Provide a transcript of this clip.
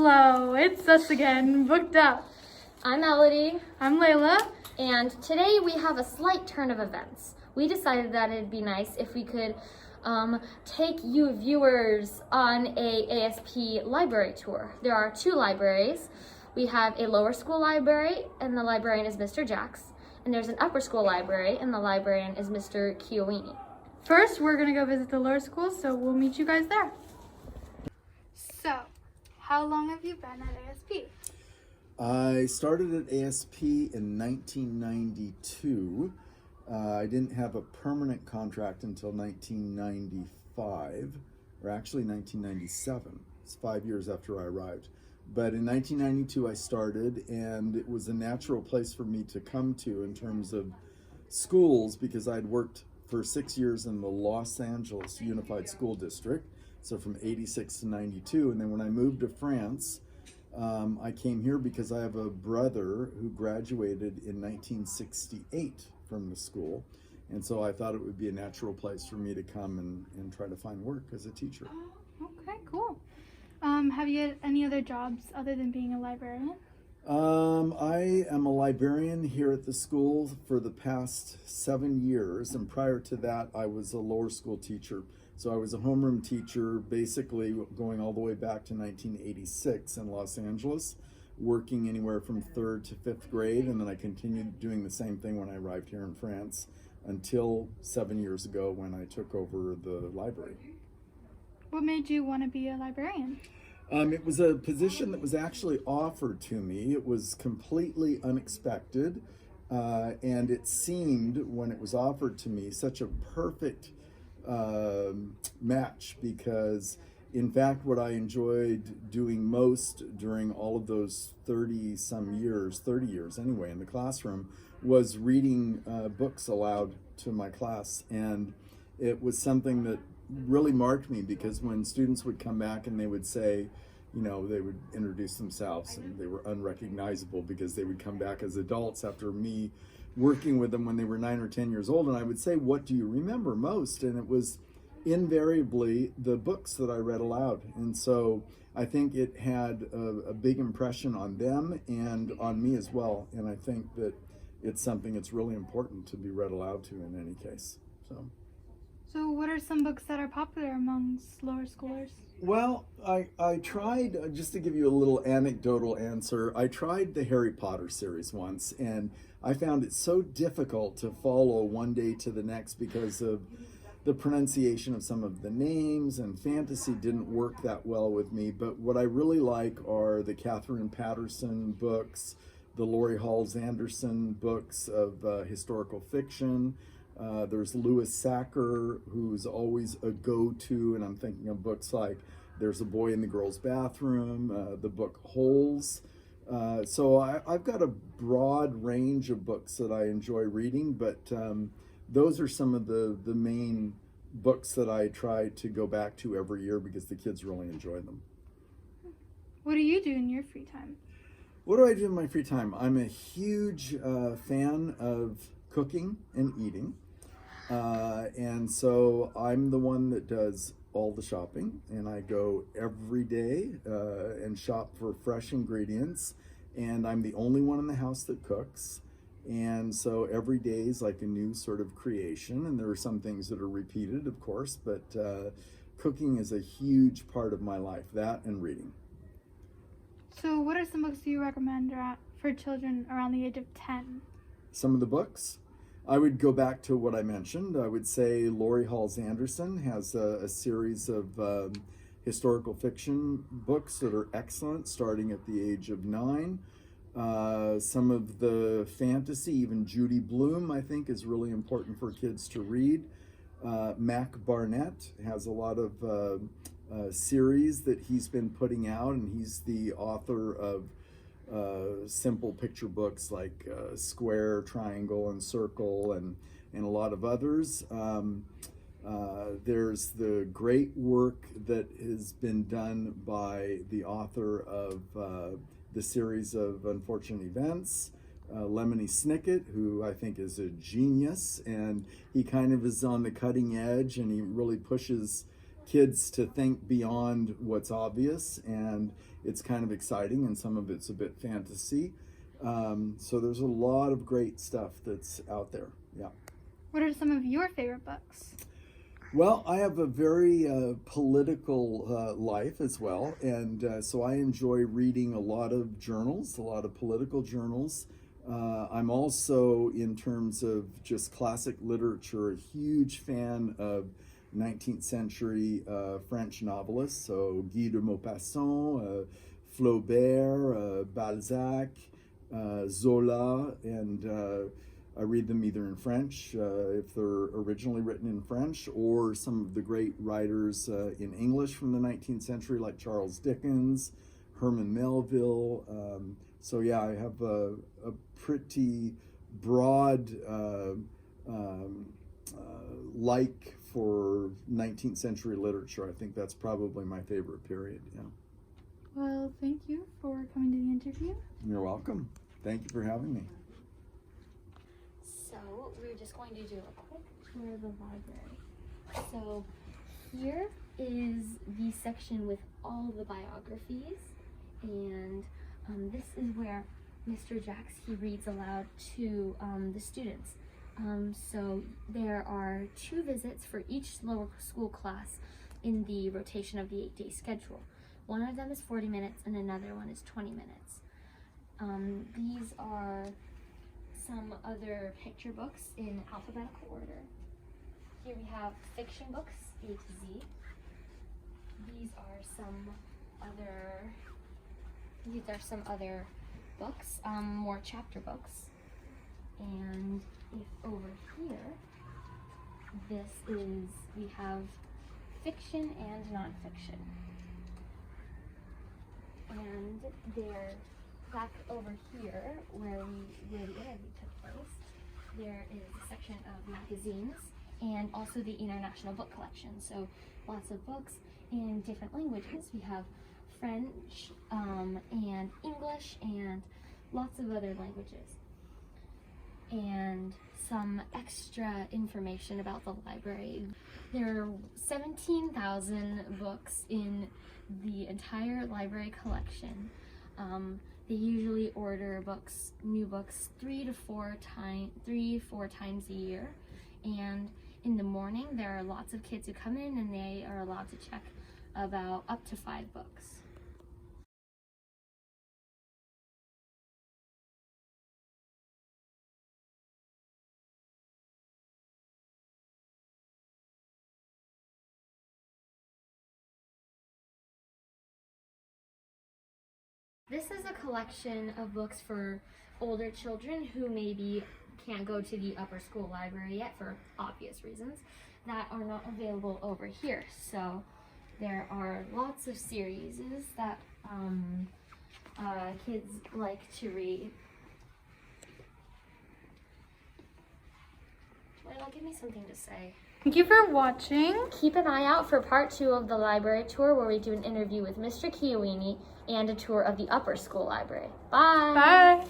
Hello, it's us again, booked up. I'm Melody. I'm Layla. And today we have a slight turn of events. We decided that it'd be nice if we could take you viewers on a ASP library tour. There are two libraries. We have a lower school library, and the librarian is Mr. Jax. And there's an upper school library, and the librarian is Mr. Chiowini. First, we're gonna go visit the lower school, so we'll meet you guys there. So, how long have you been at ASP? I started at ASP in 1992. I didn't have a permanent contract until 1995, or actually 1997. It's 5 years after I arrived. But in 1992 I started, and it was a natural place for me to come to in terms of schools, because I'd worked for 6 years in the Los Angeles Unified School District, so from 86 to 92. And then when I moved to France, I came here because I have a brother who graduated in 1968 from the school, and so I thought it would be a natural place for me to come and try to find work as a teacher. Okay, cool. Have you had any other jobs other than being a librarian? I am a librarian here at the school for the past 7 years, and prior to that I was a lower school teacher. So I was a homeroom teacher, basically going all the way back to 1986 in Los Angeles, working anywhere from 3rd to 5th grade, and then I continued doing the same thing when I arrived here in France until 7 years ago when I took over the library. What made you want to be a librarian? It was a position that was actually offered to me. It was completely unexpected, and it seemed, when it was offered to me, such a perfect match, because in fact what I enjoyed doing most during all of those 30 years anyway in the classroom was reading books aloud to my class. And it was something that really marked me, because when students would come back and they would say, you know, they would introduce themselves and they were unrecognizable because they would come back as adults after me working with them when they were 9 or 10 years old, and I would say, what do you remember most? And it was invariably the books that I read aloud. And so I think it had a big impression on them and on me as well. And I think that it's something that's really important to be read aloud to in any case. So what are some books that are popular amongst lower schoolers? Well, I tried, just to give you a little anecdotal answer, I tried the Harry Potter series once, and I found it so difficult to follow one day to the next because of the pronunciation of some of the names, and fantasy didn't work that well with me. But what I really like are the Catherine Patterson books, the Laurie Halls Anderson books of historical fiction. There's Louis Sacker, who's always a go-to, and I'm thinking of books like There's a Boy in the Girl's Bathroom, the book Holes. So I've got a broad range of books that I enjoy reading, but those are some of the main books that I try to go back to every year because the kids really enjoy them. What do you do in your free time? What do I do in my free time? I'm a huge fan of cooking and eating. And so I'm the one that does all the shopping, and I go every day and shop for fresh ingredients, and I'm the only one in the house that cooks. And so every day is like a new sort of creation, and there are some things that are repeated, of course, but cooking is a huge part of my life, that and reading. So what are some books you recommend for children around the age of 10? Some of the books? I would go back to what I mentioned. I would say Laurie Halls Anderson has a series of historical fiction books that are excellent, starting at the age of 9. Some of the fantasy, even Judy Blume, I think is really important for kids to read. Mac Barnett has a lot of series that he's been putting out, and he's the author of simple picture books like Square, Triangle, and Circle, and a lot of others. There's the great work that has been done by the author of the series of Unfortunate Events, Lemony Snicket, who I think is a genius, and he kind of is on the cutting edge, and he really pushes kids to think beyond what's obvious, and it's kind of exciting, and some of it's a bit fantasy. So there's a lot of great stuff that's out there. Yeah. What are some of your favorite books? Well, I have a very political life as well, and so I enjoy reading a lot of journals, a lot of political journals. I'm also, in terms of just classic literature, a huge fan of 19th century French novelists, so Guy de Maupassant, Flaubert, Balzac, Zola, and I read them either in French, if they're originally written in French, or some of the great writers in English from the 19th century, like Charles Dickens, Herman Melville. So yeah, I have a pretty broad like for 19th century literature. I think that's probably my favorite period. Yeah. Well, thank you for coming to the interview. You're welcome. Thank you for having me. So we're just going to do a quick tour of the library. So here is the section with all the biographies, and this is where Mr. Jacks, he reads aloud to the students. So there are 2 visits for each lower school class in the rotation of the 8-day schedule. One of them is 40 minutes and another one is 20 minutes. These are some other picture books in alphabetical order. Here we have fiction books, A to Z. These are some other books, more chapter books. And if over here, we have fiction and nonfiction. And they're back over here where the interview took place. There is a section of magazines and also the International Book Collection. So lots of books in different languages. We have French and English and lots of other languages. And some extra information about the library. There are 17,000 books in the entire library collection. They usually order new books 3 to 4 times a year. And in the morning, there are lots of kids who come in and they are allowed to check about up to 5 books. This is a collection of books for older children who maybe can't go to the upper school library yet for obvious reasons that are not available over here. So there are lots of series that kids like to read. Well, give me something to say. Thank you for watching. Keep an eye out for part 2 of the library tour, where we do an interview with Mr. Chiawini and a tour of the upper school library. Bye! Bye!